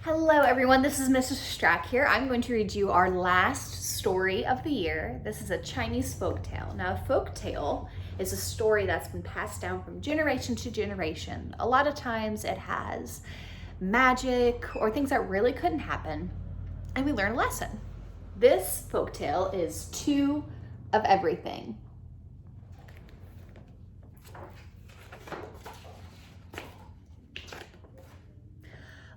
Hello everyone, this is Mrs. Strack here. I'm going to read you our last story of the year. This is a Chinese folktale. Now, a folktale is a story that's been passed down from generation to generation. A lot of times it has magic or things that really couldn't happen, and we learn a lesson. This folktale is Two of Everything.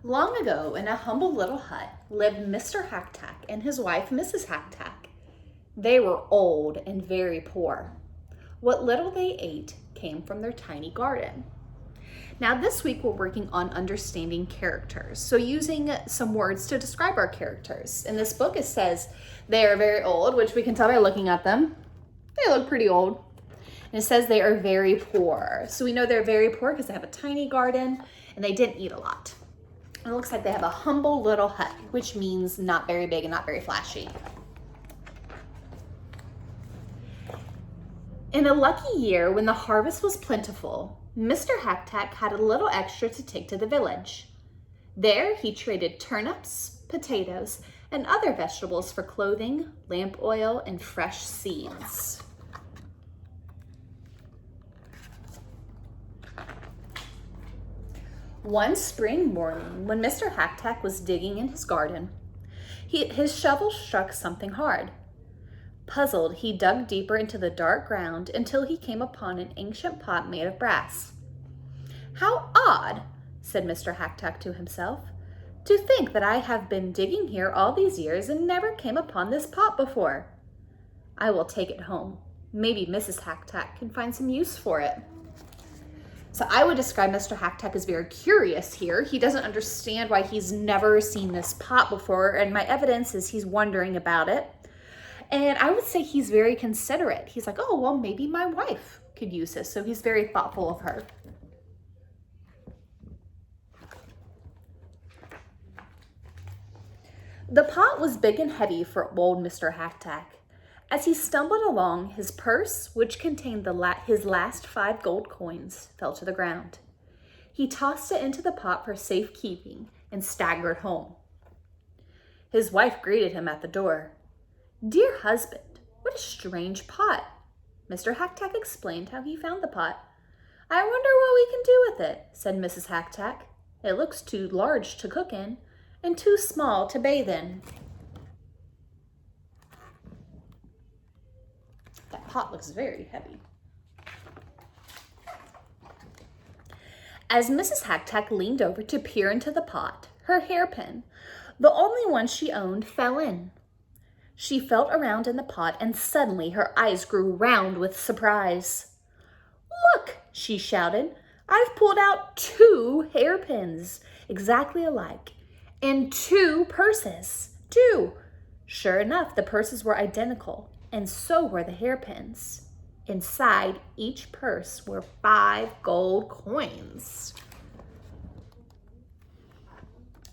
Long ago, in a humble little hut, lived Mr. Hacktack and his wife, Mrs. Hacktack. They were old and very poor. What little they ate came from their tiny garden. Now, this week we're working on understanding characters, so using some words to describe our characters. In this book, it says they are very old, which we can tell by looking at them. They look pretty old. And it says they are very poor. So we know they're very poor because they have a tiny garden and they didn't eat a lot. It looks like they have a humble little hut, which means not very big and not very flashy. In a lucky year, when the harvest was plentiful, Mr. Hacktack had a little extra to take to the village. There, he traded turnips, potatoes, and other vegetables for clothing, lamp oil, and fresh seeds. One spring morning, when Mr. Hacktack was digging in his garden, his shovel struck something hard. Puzzled, he dug deeper into the dark ground until he came upon an ancient pot made of brass. "How odd," said Mr. Hacktack to himself, "to think that I have been digging here all these years and never came upon this pot before. I will take it home. Maybe Mrs. Hacktack can find some use for it." So I would describe Mr. Hacktack as very curious here. He doesn't understand why he's never seen this pot before, and my evidence is he's wondering about it. And I would say he's very considerate. He's like, oh, well, maybe my wife could use this. So he's very thoughtful of her. The pot was big and heavy for old Mr. Hacktack. As he stumbled along, his purse, which contained his last 5 gold coins, fell to the ground. He tossed it into the pot for safekeeping and staggered home. His wife greeted him at the door. "Dear husband, what a strange pot." Mr. Hacktack explained how he found the pot. "I wonder what we can do with it," said Mrs. Hacktack. "It looks too large to cook in and too small to bathe in." That pot looks very heavy. As Mrs. Hacktack leaned over to peer into the pot, her hairpin, the only one she owned, fell in. She felt around in the pot and suddenly her eyes grew round with surprise. "Look," she shouted, "I've pulled out 2 hairpins, exactly alike, and 2 purses, too." Sure enough, the purses were identical, and so were the hairpins. Inside each purse were 5 gold coins.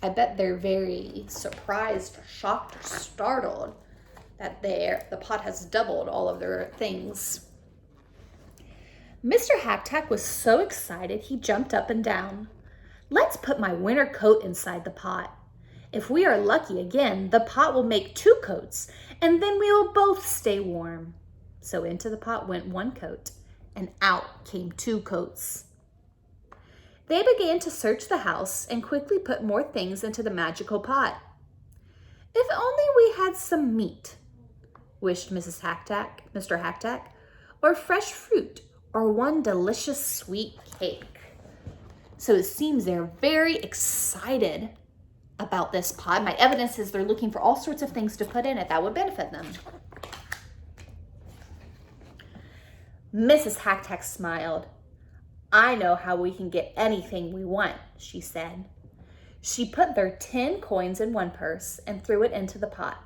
I bet they're very surprised or shocked or startled that the pot has doubled all of their things. Mr. Hacktack was so excited he jumped up and down. "Let's put my winter coat inside the pot. If we are lucky again, the pot will make 2 coats, and then we will both stay warm." So into the pot went 1 coat, and out came 2 coats. They began to search the house and quickly put more things into the magical pot. "If only we had some meat," wished Mr. Hacktack, "or fresh fruit, or one delicious sweet cake." So it seems they're very excited about this pot. My evidence is they're looking for all sorts of things to put in it that would benefit them. Mrs. Hacktack smiled. "I know how we can get anything we want," she said. She put their 10 coins in one purse and threw it into the pot.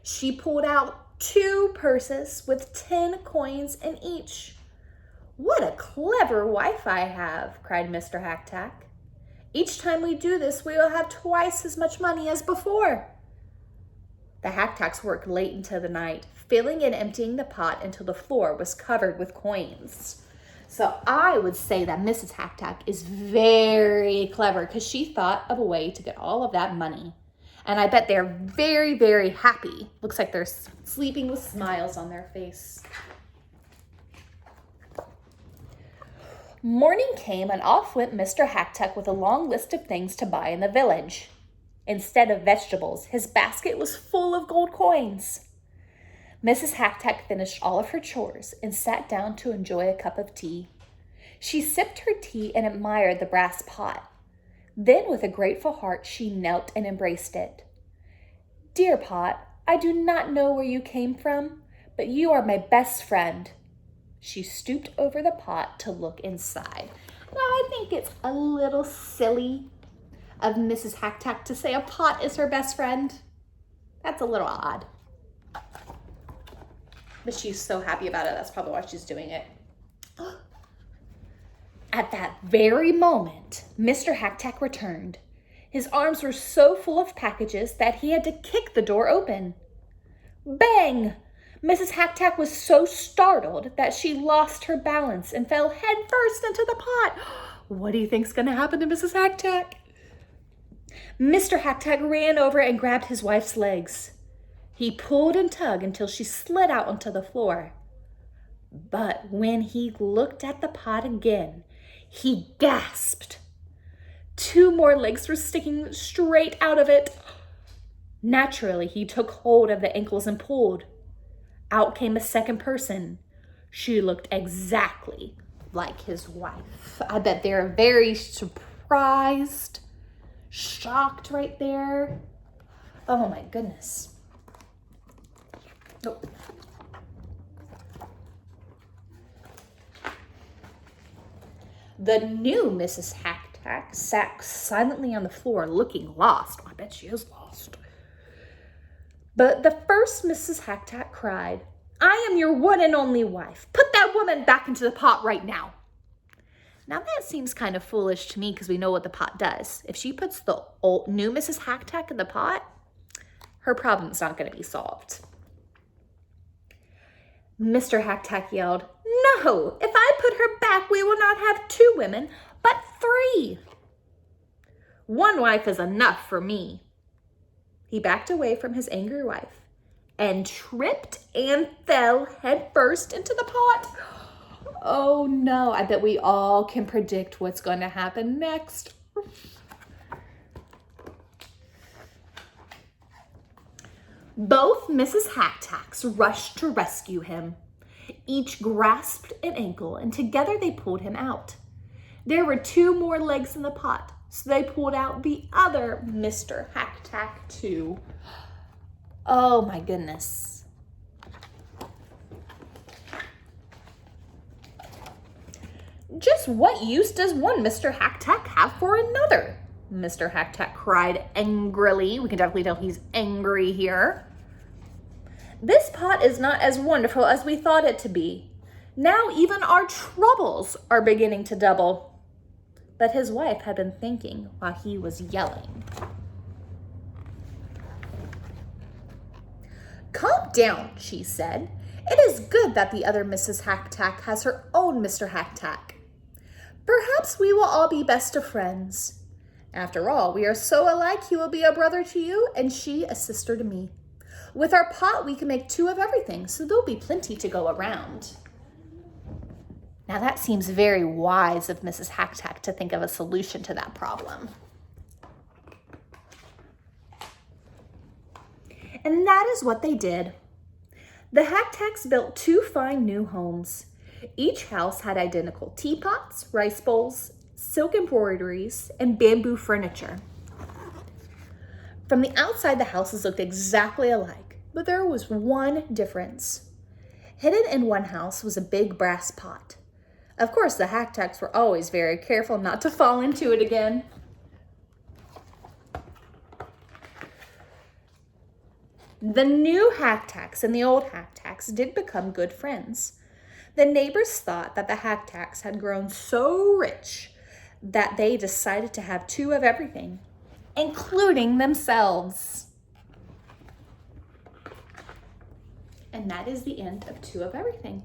She pulled out 2 purses with 10 coins in each. "What a clever wife I have," cried Mr. Hacktack. "Each time we do this, we will have twice as much money as before." The Hacktacks worked late into the night, filling and emptying the pot until the floor was covered with coins. So I would say that Mrs. Hacktack is very clever because she thought of a way to get all of that money. And I bet they're very, very happy. Looks like they're sleeping with smiles on their face. Morning came and off went Mr. Hacktack with a long list of things to buy in the village. Instead of vegetables, his basket was full of gold coins. Mrs. Hacktack finished all of her chores and sat down to enjoy a cup of tea. She sipped her tea and admired the brass pot. Then, with a grateful heart, she knelt and embraced it. "Dear pot, I do not know where you came from, but you are my best friend." She stooped over the pot to look inside. Now, I think it's a little silly of Mrs. Hacktack to say a pot is her best friend. That's a little odd. But she's so happy about it, that's probably why she's doing it. At that very moment, Mr. Hacktack returned. His arms were so full of packages that he had to kick the door open. Bang! Mrs. Hacktack was so startled that she lost her balance and fell headfirst into the pot. What do you think's going to happen to Mrs. Hacktack? Mr. Hacktack ran over and grabbed his wife's legs. He pulled and tugged until she slid out onto the floor. But when he looked at the pot again, he gasped. 2 more legs were sticking straight out of it. Naturally, he took hold of the ankles and pulled. Out came a second person. She looked exactly like his wife. I bet they're very surprised, shocked right there. Oh my goodness. Oh. The new Mrs. Hacktack sat silently on the floor looking lost. I bet she is lost. But the first Mrs. Hacktack cried, "I am your one and only wife. Put that woman back into the pot right now." Now that seems kind of foolish to me because we know what the pot does. If she puts the new Mrs. Hacktack in the pot, her problem's not going to be solved. Mr. Hacktack yelled, "No, if I put her back, we will not have 2 women, but 3. 1 wife is enough for me." He backed away from his angry wife and tripped and fell headfirst into the pot. Oh no, I bet we all can predict what's going to happen next. Both Mrs. Hacktacks rushed to rescue him. Each grasped an ankle and together they pulled him out. There were 2 more legs in the pot, so they pulled out the other Mr. Hacktack too. Oh my goodness. Just what use does one Mr. Hacktack have for another? Mr. Hacktack cried angrily. We can definitely tell he's angry here. This pot is not as wonderful as we thought it to be. Now even our troubles are beginning to double. But his wife had been thinking while he was yelling. "Calm down," she said. "It is good that the other Mrs. Hacktack has her own Mr. Hacktack. Perhaps we will all be best of friends. After all, we are so alike, he will be a brother to you and she a sister to me. With our pot, we can make 2 of everything, so there'll be plenty to go around." Now that seems very wise of Mrs. Hacktack to think of a solution to that problem. And that is what they did. The Hacktacks built 2 fine new homes. Each house had identical teapots, rice bowls, silk embroideries, and bamboo furniture. From the outside, the houses looked exactly alike, but there was one difference. Hidden in one house was a big brass pot. Of course, the Hacktacks were always very careful not to fall into it again. The new Hacktacks and the old Hacktacks did become good friends. The neighbors thought that the Hacktacks had grown so rich that they decided to have 2 of everything, including themselves. And that is the end of 2 of everything.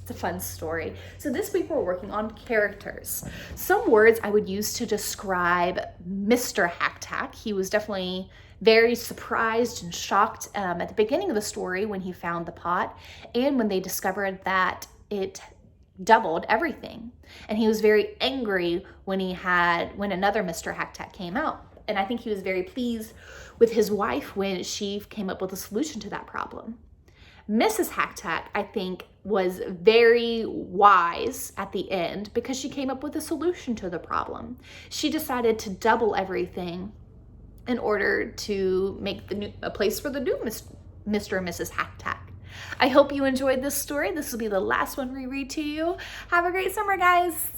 It's a fun story. So this week we're working on characters. Some words I would use to describe Mr. Hacktack. He was definitely very surprised and shocked at the beginning of the story when he found the pot and when they discovered that it doubled everything. And he was very angry when another Mr. Hacktack came out. And I think he was very pleased with his wife when she came up with a solution to that problem. Mrs. Hacktack, I think, was very wise at the end because she came up with a solution to the problem. She decided to double everything in order to make a place for the new Mr. and Mrs. Hacktack. I hope you enjoyed this story. This will be the last one we read to you. Have a great summer, guys.